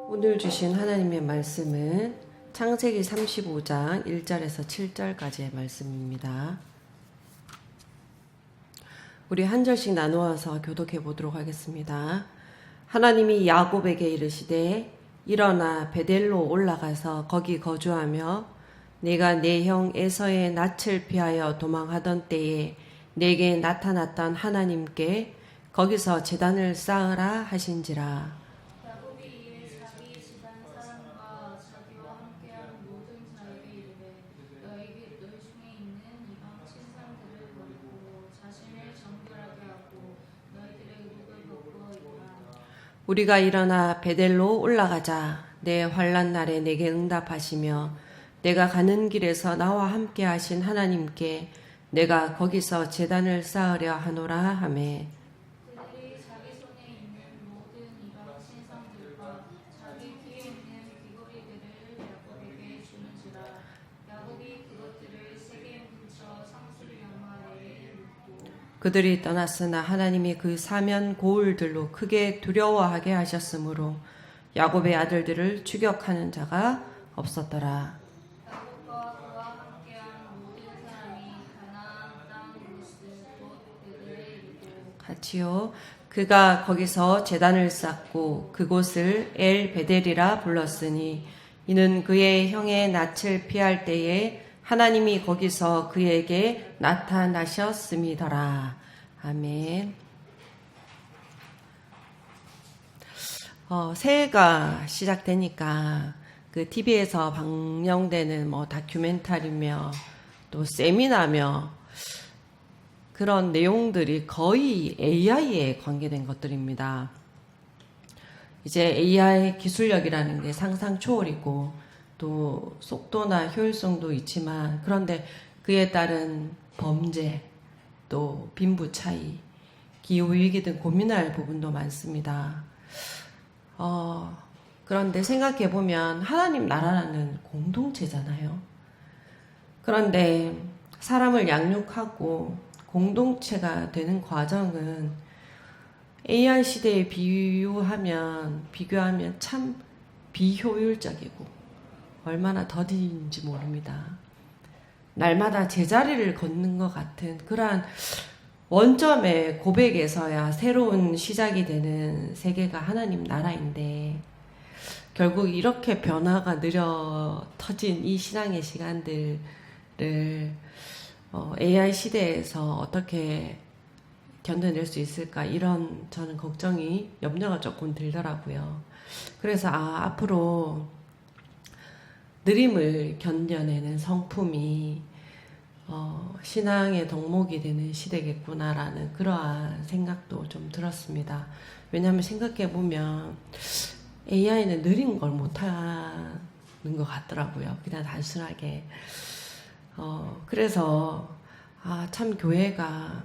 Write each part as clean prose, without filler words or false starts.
오늘 주신 하나님의 말씀은 창세기 35장 1절에서 7절까지의 말씀입니다. 우리 한 절씩 나누어서 교독해 보도록 하겠습니다. 하나님이 야곱에게 이르시되 일어나 베델로 올라가서 거기 거주하며 내가 내 형 에서의 낯을 피하여 도망하던 때에 내게 나타났던 하나님께 거기서 제단을 쌓으라 하신지라. 야곱이 이에 자기 집안 사람과 자기와 함께한 모든 자에게 이르되 너희 중에 있는 이방 친상들을 버리고 자신을 정결하게 하고 너희들의 의복을 벗고 입으라. 우리가 일어나 베델로 올라가자. 내 환난 날에 내게 응답하시며 내가 가는 길에서 나와 함께 하신 하나님께 내가 거기서 제단을 쌓으려 하노라 하매 그들이 자기 손에 있는 모든 이방 신상들과 자기 뒤에 있는 귀걸이들을 야곱에게 주는지라. 야곱이 그것들을 세겜 근처 상수리 연마내에 묻고 그들이 떠났으나 하나님이 그 사면 고울들로 크게 두려워하게 하셨으므로 야곱의 아들들을 추격하는 자가 없었더라. 야곱과 그와 함께한 모든 사람이 가나안 땅 루스 곧 그들에 이르고 같이요. 그가 거기서 제단을 쌓고 그곳을 엘 베델이라 불렀으니 이는 그의 형의 낯을 피할 때에 하나님이 거기서 그에게 나타나셨음이더라. 아멘. 새해가 시작되니까 그 TV에서 방영되는 다큐멘터리며 또 세미나며 그런 내용들이 거의 AI에 관계된 것들입니다. 이제 AI 기술력이라는 게 상상 초월이고 또 속도나 효율성도 있지만 그런데 그에 따른 범죄 또 빈부 차이, 기후위기 등 고민할 부분도 많습니다. 그런데 생각해보면 하나님 나라라는 공동체잖아요. 그런데 사람을 양육하고 공동체가 되는 과정은 AI 시대에 비교하면 참 비효율적이고 얼마나 더딘지 모릅니다. 날마다 제자리를 걷는 것 같은 그러한 원점의 고백에서야 새로운 시작이 되는 세계가 하나님 나라인데 결국 이렇게 변화가 느려 터진 이 신앙의 시간들을 AI 시대에서 어떻게 견뎌낼 수 있을까 이런 저는 걱정이 염려가 조금 들더라고요. 그래서 앞으로 느림을 견뎌내는 성품이 신앙의 덕목이 되는 시대겠구나라는 그러한 생각도 좀 들었습니다. 왜냐하면 생각해보면 AI는 느린 걸 못하는 것 같더라고요. 그냥 단순하게. 그래서 참 교회가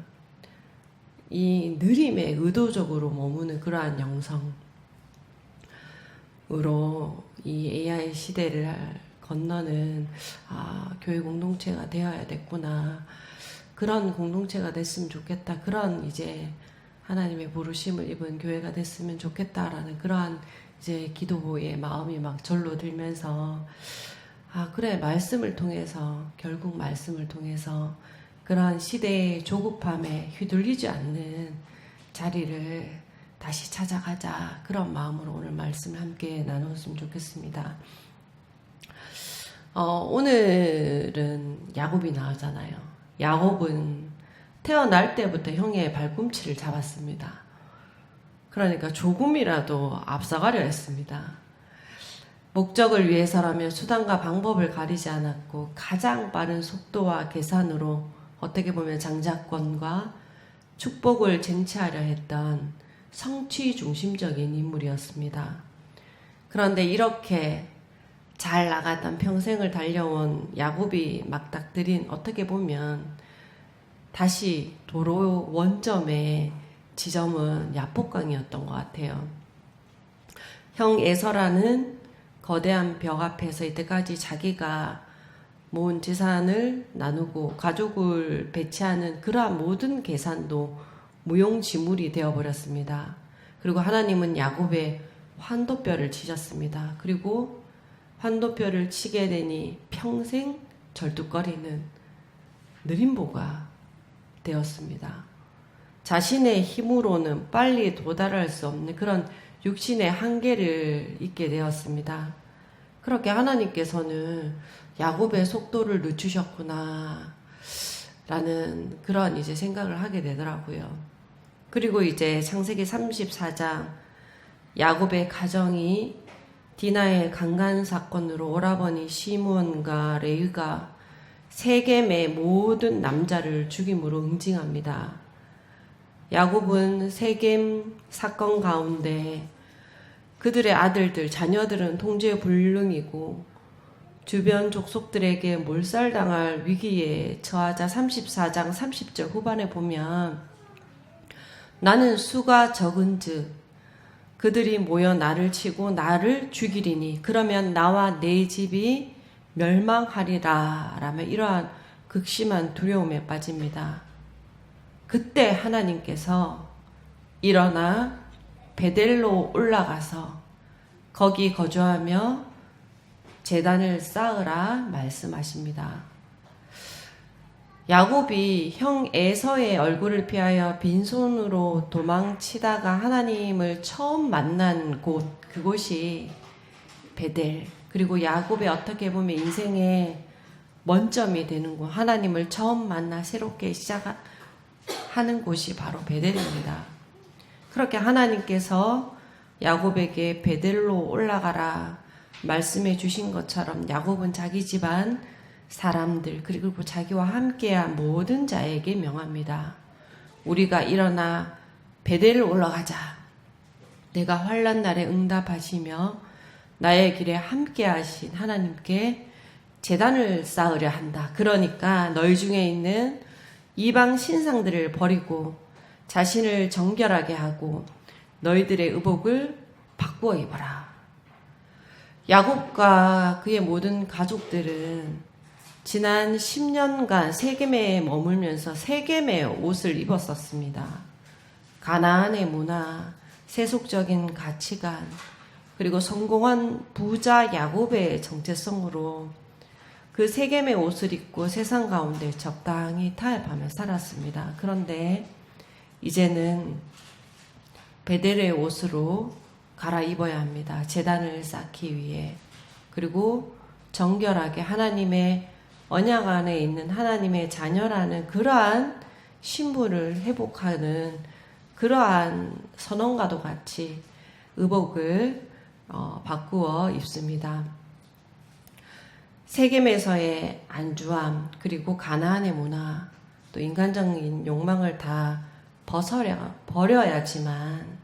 이 느림에 의도적으로 머무는 그러한 영성으로 이 AI 시대를 건너는 교회 공동체가 되어야 됐구나. 그런 공동체가 됐으면 좋겠다. 그런 이제 하나님의 부르심을 입은 교회가 됐으면 좋겠다라는 그러한 이제 기도의 마음이 막 절로 들면서 그래 말씀을 통해서 결국 말씀을 통해서 그러한 시대의 조급함에 휘둘리지 않는 자리를 다시 찾아가자. 그런 마음으로 오늘 말씀을 함께 나눴으면 좋겠습니다. 오늘은 야곱이 나오잖아요. 야곱은 태어날 때부터 형의 발꿈치를 잡았습니다. 그러니까 조금이라도 앞서가려 했습니다. 목적을 위해서라면 수단과 방법을 가리지 않았고 가장 빠른 속도와 계산으로 어떻게 보면 장자권과 축복을 쟁취하려 했던 성취 중심적인 인물이었습니다. 그런데 이렇게 잘 나갔던 평생을 달려온 야곱이 막닥들인 어떻게 보면 다시 도로 원점의 지점은 야복강이었던 것 같아요. 형 에서라는 거대한 벽 앞에서 이때까지 자기가 모은 재산을 나누고 가족을 배치하는 그러한 모든 계산도 무용지물이 되어버렸습니다. 그리고 하나님은 야곱의 환도뼈를 치셨습니다. 그리고 환도뼈를 치게 되니 평생 절뚝거리는 느림보가 되었습니다. 자신의 힘으로는 빨리 도달할 수 없는 그런 육신의 한계를 잊게 되었습니다. 그렇게 하나님께서는 야곱의 속도를 늦추셨구나 라는 그런 이제 생각을 하게 되더라고요. 그리고 이제 창세기 34장 야곱의 가정이 디나의 강간 사건으로 오라버니 시몬과 레위가 세겜의 모든 남자를 죽임으로 응징합니다. 야곱은 세겜 사건 가운데 그들의 아들들, 자녀들은 통제불능이고 주변 족속들에게 몰살당할 위기에 처하자 34장 30절 후반에 보면 나는 수가 적은즉 그들이 모여 나를 치고 나를 죽이리니 그러면 나와 내 집이 멸망하리라 라며 이러한 극심한 두려움에 빠집니다. 그때 하나님께서 일어나 베델로 올라가서 거기 거주하며 제단을 쌓으라 말씀하십니다. 야곱이 형 에서의 얼굴을 피하여 빈손으로 도망치다가 하나님을 처음 만난 곳, 그곳이 베델, 그리고 야곱의 어떻게 보면 인생의 원점이 되는 곳, 하나님을 처음 만나 새롭게 시작하는 곳이 바로 베델입니다. 그렇게 하나님께서 야곱에게 베델로 올라가라 말씀해 주신 것처럼 야곱은 자기 집안 사람들 그리고 자기와 함께한 모든 자에게 명합니다. 우리가 일어나 베델을 올라가자. 내가 환난 날에 응답하시며 나의 길에 함께하신 하나님께 제단을 쌓으려 한다. 그러니까 너희 중에 있는 이방 신상들을 버리고 자신을 정결하게 하고 너희들의 의복을 바꾸어 입어라. 야곱과 그의 모든 가족들은 지난 10년간 세겜에 머물면서 세겜의 옷을 입었었습니다. 가나안의 문화, 세속적인 가치관, 그리고 성공한 부자 야곱의 정체성으로 그 세겜의 옷을 입고 세상 가운데 적당히 타협하며 살았습니다. 그런데 이제는 베델의 옷으로 갈아입어야 합니다. 제단을 쌓기 위해. 그리고 정결하게 하나님의 언약 안에 있는 하나님의 자녀라는 그러한 신분을 회복하는 그러한 선언과도 같이 의복을 바꾸어 입습니다. 세겜에서의 안주함 그리고 가나안의 문화 또 인간적인 욕망을 다 버려야지만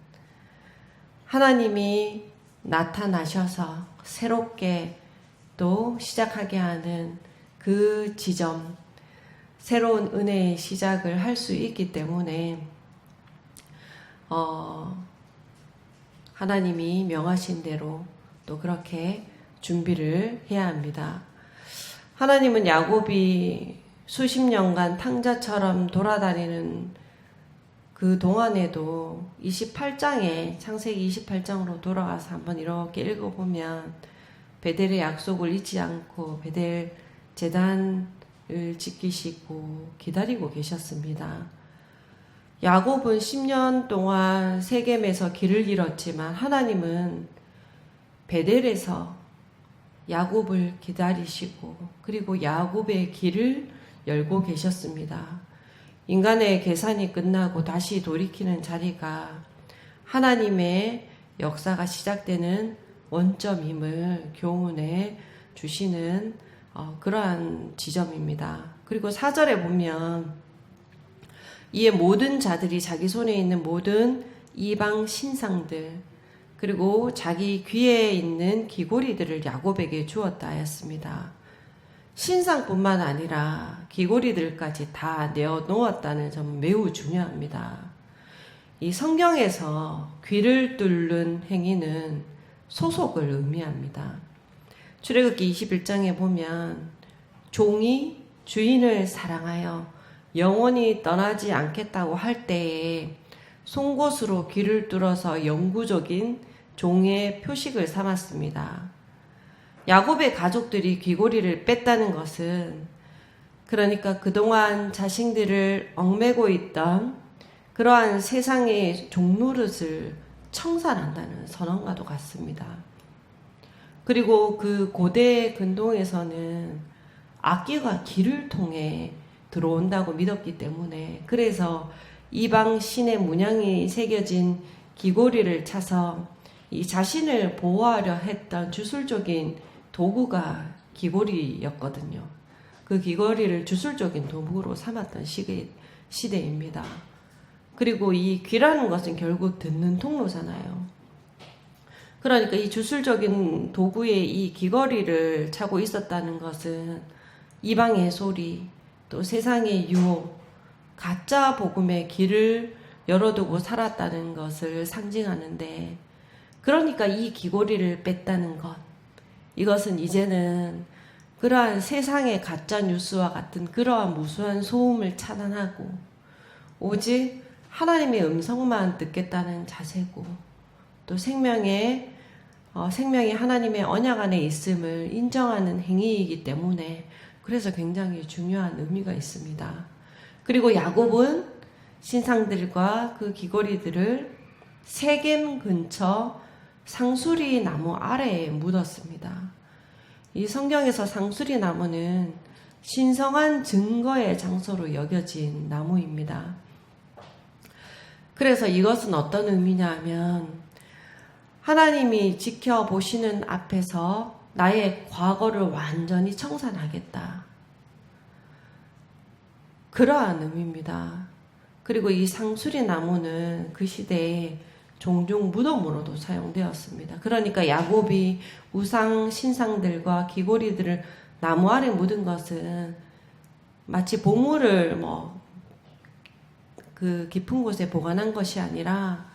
하나님이 나타나셔서 새롭게 또 시작하게 하는 그 지점, 새로운 은혜의 시작을 할 수 있기 때문에 하나님이 명하신 대로 또 그렇게 준비를 해야 합니다. 하나님은 야곱이 수십 년간 탕자처럼 돌아다니는 그 동안에도 28장에 창세기 28장으로 돌아가서 한번 이렇게 읽어보면 베델의 약속을 잊지 않고 베델 제단을 지키시고 기다리고 계셨습니다. 야곱은 10년 동안 세겜에서 길을 잃었지만 하나님은 베델에서 야곱을 기다리시고 그리고 야곱의 길을 열고 계셨습니다. 인간의 계산이 끝나고 다시 돌이키는 자리가 하나님의 역사가 시작되는 원점임을 교훈해 주시는 그러한 지점입니다. 그리고 4절에 보면 이에 모든 자들이 자기 손에 있는 모든 이방 신상들 그리고 자기 귀에 있는 귀고리들을 야곱에게 주었다 하였습니다. 신상뿐만 아니라 귀고리들까지 다 내어놓았다는 점 매우 중요합니다. 이 성경에서 귀를 뚫는 행위는 소속을 의미합니다. 출애굽기 21장에 보면 종이 주인을 사랑하여 영원히 떠나지 않겠다고 할 때에 송곳으로 귀를 뚫어서 영구적인 종의 표식을 삼았습니다. 야곱의 가족들이 귀고리를 뺐다는 것은 그러니까 그동안 자신들을 얽매고 있던 그러한 세상의 종노릇을 청산한다는 선언과도 같습니다. 그리고 그 고대 근동에서는 악기가 귀를 통해 들어온다고 믿었기 때문에 그래서 이방 신의 문양이 새겨진 귀고리를 차서 이 자신을 보호하려 했던 주술적인 도구가 귀고리였거든요. 그 귀고리를 주술적인 도구로 삼았던 시대입니다. 그리고 이 귀라는 것은 결국 듣는 통로잖아요. 그러니까 이 주술적인 도구에 이 귀걸이를 차고 있었다는 것은 이방의 소리, 또 세상의 유혹, 가짜 복음의 길을 열어두고 살았다는 것을 상징하는데, 그러니까 이 귀고리를 뺐다는 것, 이것은 이제는 그러한 세상의 가짜 뉴스와 같은 그러한 무수한 소음을 차단하고 오직 하나님의 음성만 듣겠다는 자세고, 또 생명이 하나님의 언약 안에 있음을 인정하는 행위이기 때문에 그래서 굉장히 중요한 의미가 있습니다. 그리고 야곱은 신상들과 그 귀걸이들을 세겜 근처 상수리 나무 아래에 묻었습니다. 이 성경에서 상수리 나무는 신성한 증거의 장소로 여겨진 나무입니다. 그래서 이것은 어떤 의미냐 하면 하나님이 지켜보시는 앞에서 나의 과거를 완전히 청산하겠다. 그러한 의미입니다. 그리고 이 상수리 나무는 그 시대에 종종 무덤으로도 사용되었습니다. 그러니까 야곱이 우상 신상들과 귀고리들을 나무 아래 묻은 것은 마치 보물을 그 깊은 곳에 보관한 것이 아니라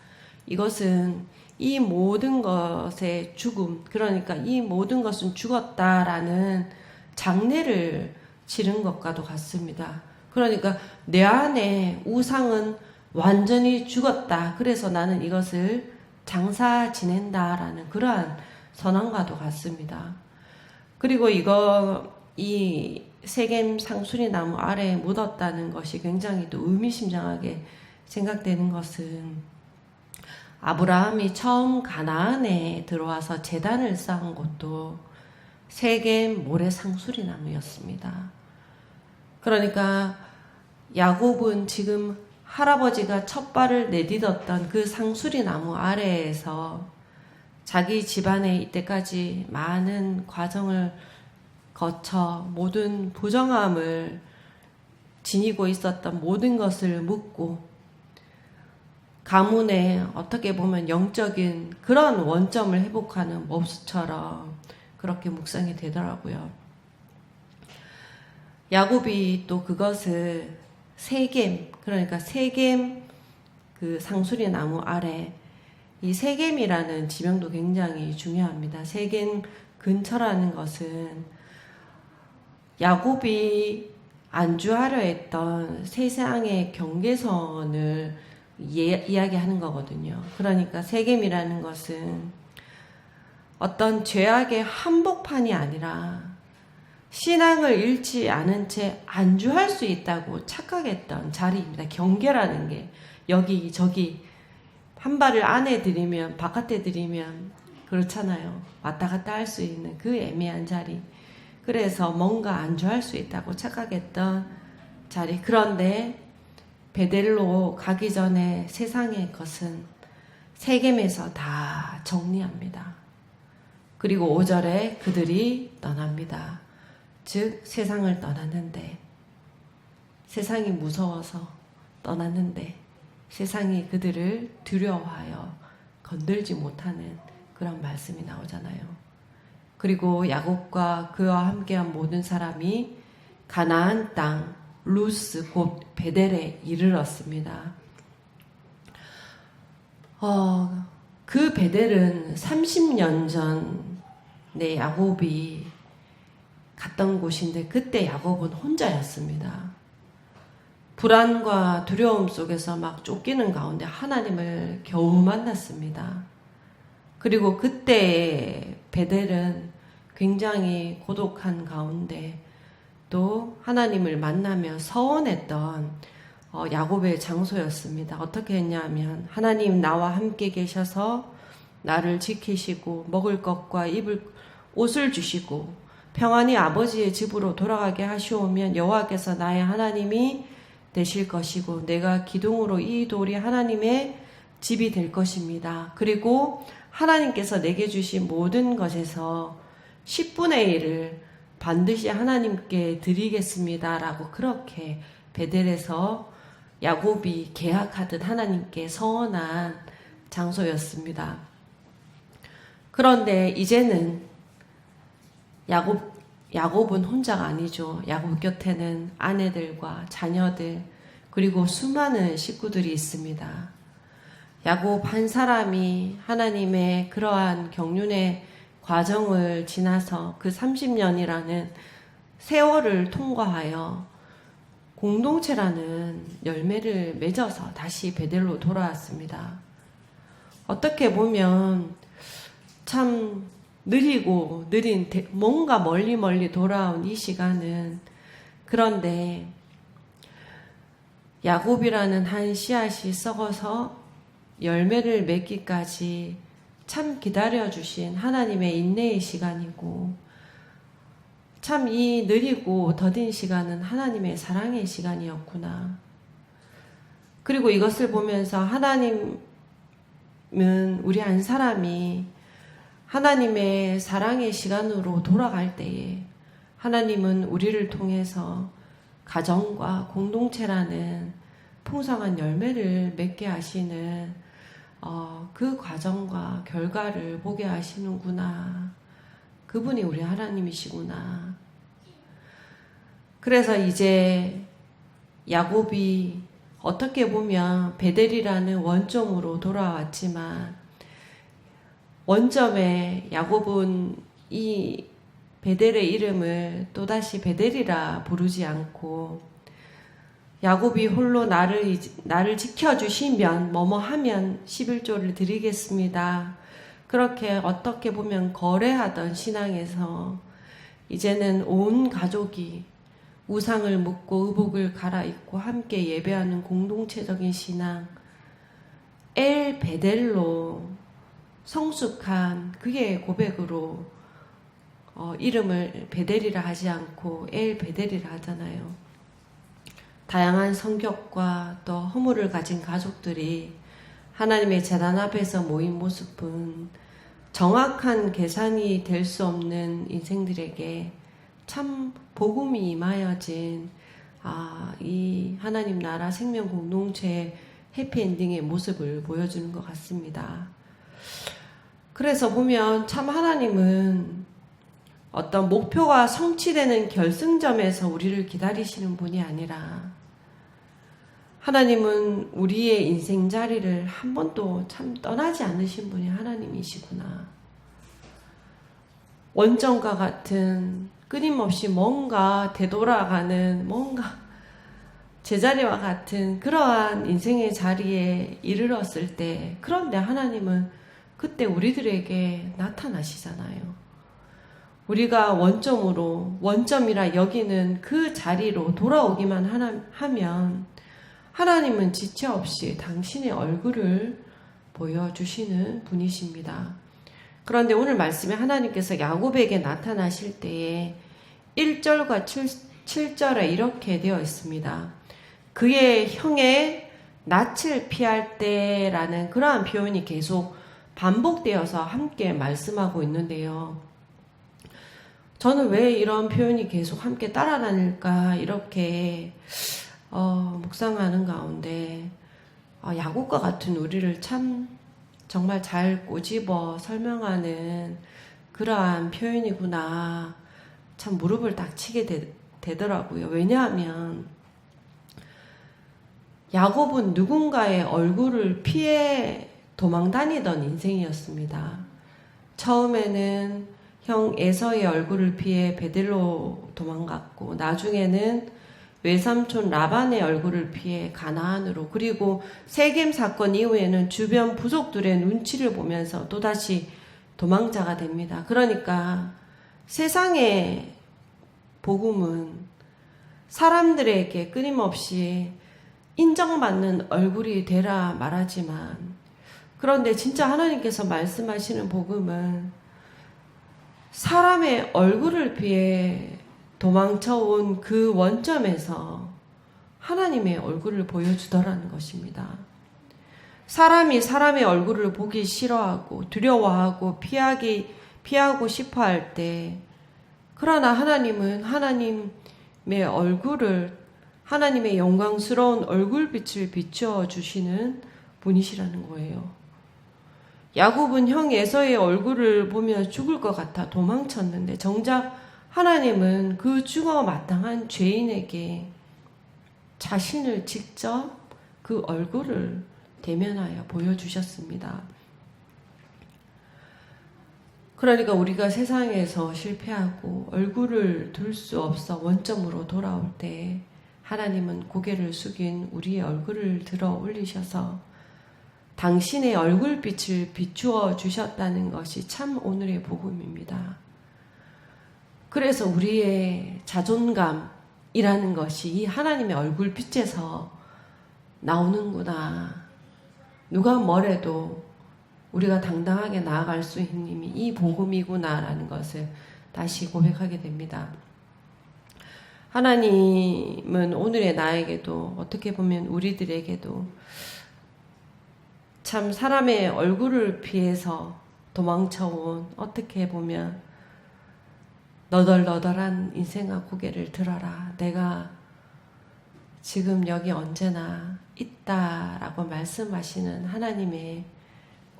이것은 이 모든 것의 죽음, 그러니까 이 모든 것은 죽었다라는 장례를 치른 것과도 같습니다. 그러니까 내 안에 우상은 완전히 죽었다. 그래서 나는 이것을 장사 지낸다라는 그러한 선언과도 같습니다. 그리고 이 세겜 상수리 나무 아래에 묻었다는 것이 굉장히 또 의미심장하게 생각되는 것은 아브라함이 처음 가나안에 들어와서 제단을 쌓은 곳도 세겜 모래 상수리 나무였습니다. 그러니까 야곱은 지금 할아버지가 첫 발을 내딛었던 그 상수리 나무 아래에서 자기 집안에 이때까지 많은 과정을 거쳐 모든 부정함을 지니고 있었던 모든 것을 묻고 가문의 어떻게 보면 영적인 그런 원점을 회복하는 모습처럼 그렇게 묵상이 되더라고요. 야곱이 또 그것을 세겜, 그러니까 세겜 그 상수리 나무 아래, 이 세겜이라는 지명도 굉장히 중요합니다. 세겜 근처라는 것은 야곱이 안주하려 했던 세상의 경계선을 이야기하는 거거든요. 그러니까 세겜이라는 것은 어떤 죄악의 한복판이 아니라 신앙을 잃지 않은 채 안주할 수 있다고 착각했던 자리입니다. 경계라는 게 여기 저기 한 발을 안에 들이면 바깥에 들이면 그렇잖아요. 왔다 갔다 할 수 있는 그 애매한 자리. 그래서 뭔가 안주할 수 있다고 착각했던 자리. 그런데 베델로 가기 전에 세상의 것은 세겜에서 다 정리합니다. 그리고 5절에 그들이 떠납니다. 즉 세상을 떠났는데, 세상이 무서워서 떠났는데 세상이 그들을 두려워하여 건들지 못하는 그런 말씀이 나오잖아요. 그리고 야곱과 그와 함께한 모든 사람이 가나안 땅 루스 곧 베델에 이르렀습니다. 그 베델은 30년 전에 야곱이 갔던 곳인데 그때 야곱은 혼자였습니다. 불안과 두려움 속에서 막 쫓기는 가운데 하나님을 겨우 만났습니다. 그리고 그때 베델은 굉장히 고독한 가운데 또 하나님을 만나며 서원했던 야곱의 장소였습니다. 어떻게 했냐면 하나님 나와 함께 계셔서 나를 지키시고 먹을 것과 입을 옷을 주시고 평안히 아버지의 집으로 돌아가게 하시오면 여호와께서 나의 하나님이 되실 것이고 내가 기둥으로 이 돌이 하나님의 집이 될 것입니다. 그리고 하나님께서 내게 주신 모든 것에서 10분의 1을 반드시 하나님께 드리겠습니다. 라고 그렇게 베델에서 야곱이 계약하듯 하나님께 서원한 장소였습니다. 그런데 이제는 야곱은 혼자가 아니죠. 야곱 곁에는 아내들과 자녀들 그리고 수많은 식구들이 있습니다. 야곱 한 사람이 하나님의 그러한 경륜의 과정을 지나서 그 30년이라는 세월을 통과하여 공동체라는 열매를 맺어서 다시 베델로 돌아왔습니다. 어떻게 보면 참 느리고 느린 뭔가 멀리 돌아온 이 시간은 그런데 야곱이라는 한 씨앗이 썩어서 열매를 맺기까지 참 기다려주신 하나님의 인내의 시간이고 참 이 느리고 더딘 시간은 하나님의 사랑의 시간이었구나. 그리고 이것을 보면서 하나님은 우리 한 사람이 하나님의 사랑의 시간으로 돌아갈 때에 하나님은 우리를 통해서 가정과 공동체라는 풍성한 열매를 맺게 하시는 그 과정과 결과를 보게 하시는구나. 그분이 우리 하나님이시구나. 그래서 이제 야곱이 어떻게 보면 베델이라는 원점으로 돌아왔지만 원점에 야곱은 이 베델의 이름을 또다시 베델이라 부르지 않고 야곱이 홀로 나를 지켜주시면 뭐뭐 하면 11조를 드리겠습니다. 그렇게 어떻게 보면 거래하던 신앙에서 이제는 온 가족이 우상을 묻고 의복을 갈아입고 함께 예배하는 공동체적인 신앙 엘 베델로 성숙한 그의 고백으로 이름을 베델이라 하지 않고 엘 베델이라 하잖아요. 다양한 성격과 또 허물을 가진 가족들이 하나님의 제단 앞에서 모인 모습은 정확한 계산이 될 수 없는 인생들에게 참 복음이 임하여진 이 하나님 나라 생명 공동체의 해피엔딩의 모습을 보여주는 것 같습니다. 그래서 보면 참 하나님은 어떤 목표가 성취되는 결승점에서 우리를 기다리시는 분이 아니라 하나님은 우리의 인생 자리를 한 번도 참 떠나지 않으신 분이 하나님이시구나. 원점과 같은 끊임없이 뭔가 되돌아가는 뭔가 제자리와 같은 그러한 인생의 자리에 이르렀을 때 그런데 하나님은 그때 우리들에게 나타나시잖아요. 우리가 원점이라 여기는 그 자리로 돌아오기만 하면 하나님은 지체 없이 당신의 얼굴을 보여주시는 분이십니다. 그런데 오늘 말씀에 하나님께서 야곱에게 나타나실 때에 1절과 7절에 이렇게 되어 있습니다. 그의 형의 낯을 피할 때라는 그러한 표현이 계속 반복되어서 함께 말씀하고 있는데요. 저는 왜 이런 표현이 계속 함께 따라다닐까 이렇게 묵상하는 가운데 야곱과 같은 우리를 참 정말 잘 꼬집어 설명하는 그러한 표현이구나. 참 무릎을 딱 치게 되더라고요. 왜냐하면 야곱은 누군가의 얼굴을 피해 도망다니던 인생이었습니다. 처음에는 형 에서의 얼굴을 피해 베델로 도망갔고 나중에는 외삼촌 라반의 얼굴을 피해 가나안으로, 그리고 세겜 사건 이후에는 주변 부족들의 눈치를 보면서 또다시 도망자가 됩니다. 그러니까 세상의 복음은 사람들에게 끊임없이 인정받는 얼굴이 되라 말하지만, 그런데 진짜 하나님께서 말씀하시는 복음은 사람의 얼굴을 피해 도망쳐온 그 원점에서 하나님의 얼굴을 보여주더라는 것입니다. 사람이 사람의 얼굴을 보기 싫어하고 두려워하고 피하고 싶어 할 때, 그러나 하나님은 하나님의 얼굴을, 하나님의 영광스러운 얼굴빛을 비추어 주시는 분이시라는 거예요. 야곱은 형 에서의 얼굴을 보며 죽을 것 같아 도망쳤는데, 정작 하나님은 그 죽어 마땅한 죄인에게 자신을 직접 그 얼굴을 대면하여 보여주셨습니다. 그러니까 우리가 세상에서 실패하고 얼굴을 둘 수 없어 원점으로 돌아올 때 하나님은 고개를 숙인 우리의 얼굴을 들어 올리셔서 당신의 얼굴빛을 비추어 주셨다는 것이 참 오늘의 복음입니다. 그래서 우리의 자존감이라는 것이 이 하나님의 얼굴빛에서 나오는구나. 누가 뭐래도 우리가 당당하게 나아갈 수 있는 힘이 이 복음이구나라는 것을 다시 고백하게 됩니다. 하나님은 오늘의 나에게도, 어떻게 보면 우리들에게도 참 사람의 얼굴을 피해서 도망쳐온, 어떻게 보면 너덜너덜한 인생아 고개를 들어라. 내가 지금 여기 언제나 있다라고 말씀하시는 하나님의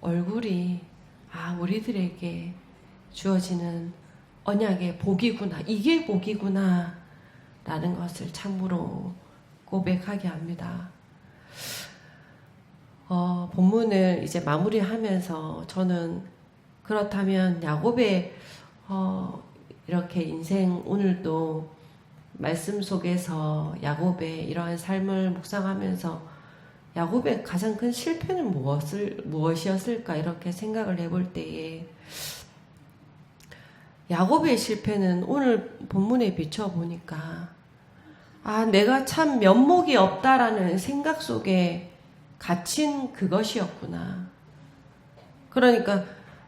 얼굴이 우리들에게 주어지는 언약의 복이구나. 이게 복이구나 라는 것을 참으로 고백하게 합니다. 본문을 이제 마무리하면서 저는 그렇다면 야곱의 이렇게 인생, 오늘도 말씀 속에서 야곱의 이러한 삶을 묵상하면서 야곱의 가장 큰 실패는 무엇이었을까 이렇게 생각을 해볼 때에, 야곱의 실패는 오늘 본문에 비춰보니까 내가 참 면목이 없다라는 생각 속에 갇힌 그것이었구나. 그러니까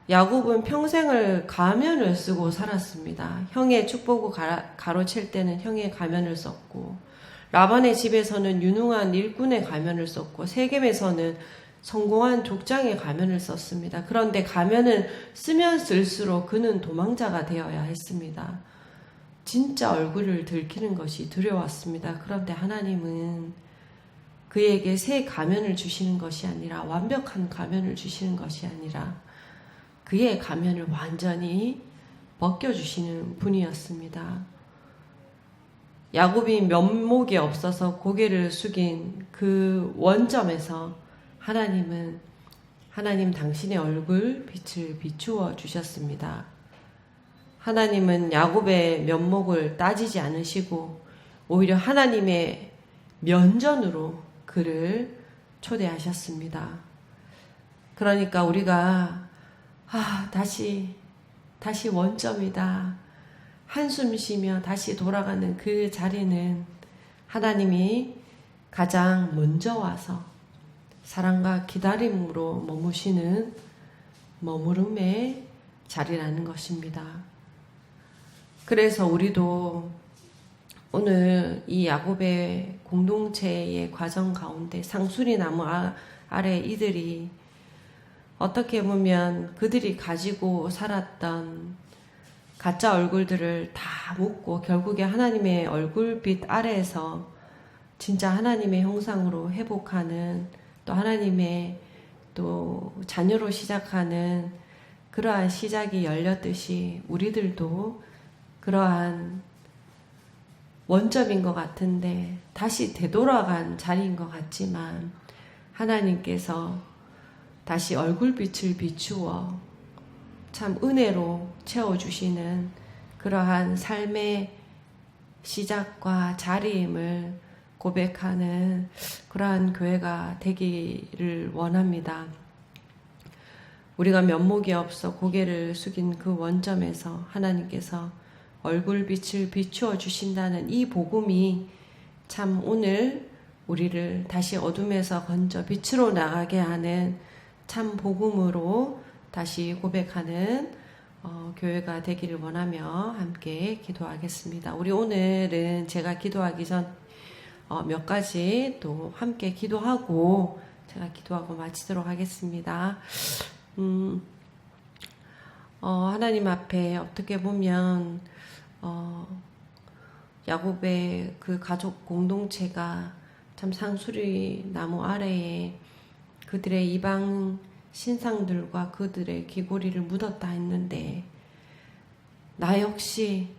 야곱은 평생을 가면을 쓰고 살았습니다. 형의 축복을 가로챌 때는 형의 가면을 썼고, 라반의 집에서는 유능한 일꾼의 가면을 썼고, 세겜에서는 성공한 족장의 가면을 썼습니다. 그런데 가면을 쓰면 쓸수록 그는 도망자가 되어야 했습니다. 진짜 얼굴을 들키는 것이 두려웠습니다. 그런데 하나님은 그에게 새 가면을 주시는 것이 아니라, 완벽한 가면을 주시는 것이 아니라 그의 가면을 완전히 벗겨주시는 분이었습니다. 야곱이 면목이 없어서 고개를 숙인 그 원점에서 하나님 당신의 얼굴 빛을 비추어 주셨습니다. 하나님은 야곱의 면목을 따지지 않으시고 오히려 하나님의 면전으로 그를 초대하셨습니다. 그러니까 우리가 다시 원점이다. 한숨 쉬며 다시 돌아가는 그 자리는 하나님이 가장 먼저 와서 사랑과 기다림으로 머무시는 머무름의 자리라는 것입니다. 그래서 우리도 오늘 이 야곱의 공동체의 과정 가운데 상수리 나무 아래 이들이 어떻게 보면 그들이 가지고 살았던 가짜 얼굴들을 다 묻고 결국에 하나님의 얼굴빛 아래에서 진짜 하나님의 형상으로 회복하는, 또 하나님의 또 자녀로 시작하는 그러한 시작이 열렸듯이 우리들도 그러한 원점인 것 같은데 다시 되돌아간 자리인 것 같지만 하나님께서 다시 얼굴빛을 비추어 참 은혜로 채워주시는 그러한 삶의 시작과 자리임을 고백하는 그러한 교회가 되기를 원합니다. 우리가 면목이 없어 고개를 숙인 그 원점에서 하나님께서 얼굴빛을 비추어 주신다는 이 복음이 참 오늘 우리를 다시 어둠에서 건져 빛으로 나가게 하는 참 복음으로 다시 고백하는 교회가 되기를 원하며 함께 기도하겠습니다. 우리 오늘은 제가 기도하기 전 몇 가지 또 함께 기도하고 제가 기도하고 마치도록 하겠습니다. 하나님 앞에 어떻게 보면 야곱의 그 가족 공동체가 참 상수리 나무 아래에 그들의 이방 신상들과 그들의 귀고리를 묻었다 했는데 나 역시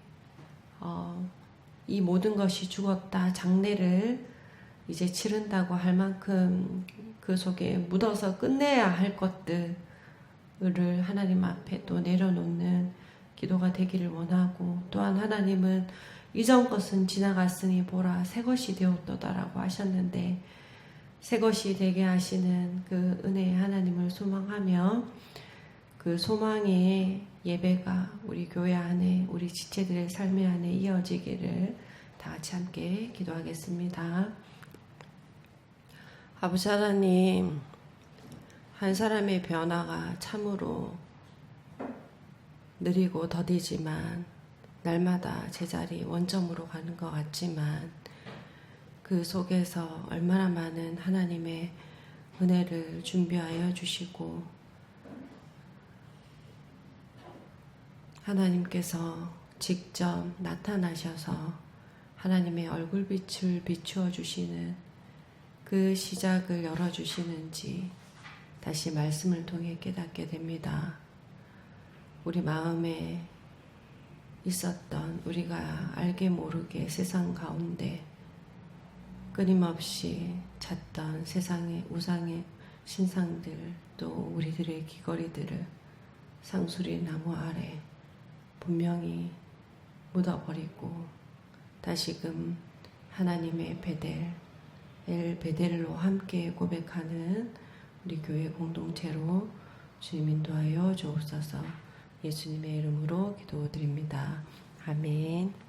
이 모든 것이 죽었다 장례를 이제 치른다고 할 만큼 그 속에 묻어서 끝내야 할 것들을 하나님 앞에 또 내려놓는 기도가 되기를 원하고, 또한 하나님은 이전 것은 지나갔으니 보라 새 것이 되었도다라고 하셨는데 새 것이 되게 하시는 그 은혜의 하나님을 소망하며 그 소망의 예배가 우리 교회 안에 우리 지체들의 삶의 안에 이어지기를 다 같이 함께 기도하겠습니다. 아버지 하나님, 한 사람의 변화가 참으로 느리고 더디지만 날마다 제자리 원점으로 가는 것 같지만 그 속에서 얼마나 많은 하나님의 은혜를 준비하여 주시고 하나님께서 직접 나타나셔서 하나님의 얼굴빛을 비추어 주시는 그 시작을 열어주시는지 다시 말씀을 통해 깨닫게 됩니다. 우리 마음에 있었던 우리가 알게 모르게 세상 가운데 끊임없이 찾던 세상의 우상의 신상들, 또 우리들의 귀걸이들을 상수리 나무 아래 분명히 묻어버리고 다시금 하나님의 베델, 엘 베델로 함께 고백하는 우리 교회 공동체로 주님 인도하여 주옵소서. 예수님의 이름으로 기도드립니다. 아멘.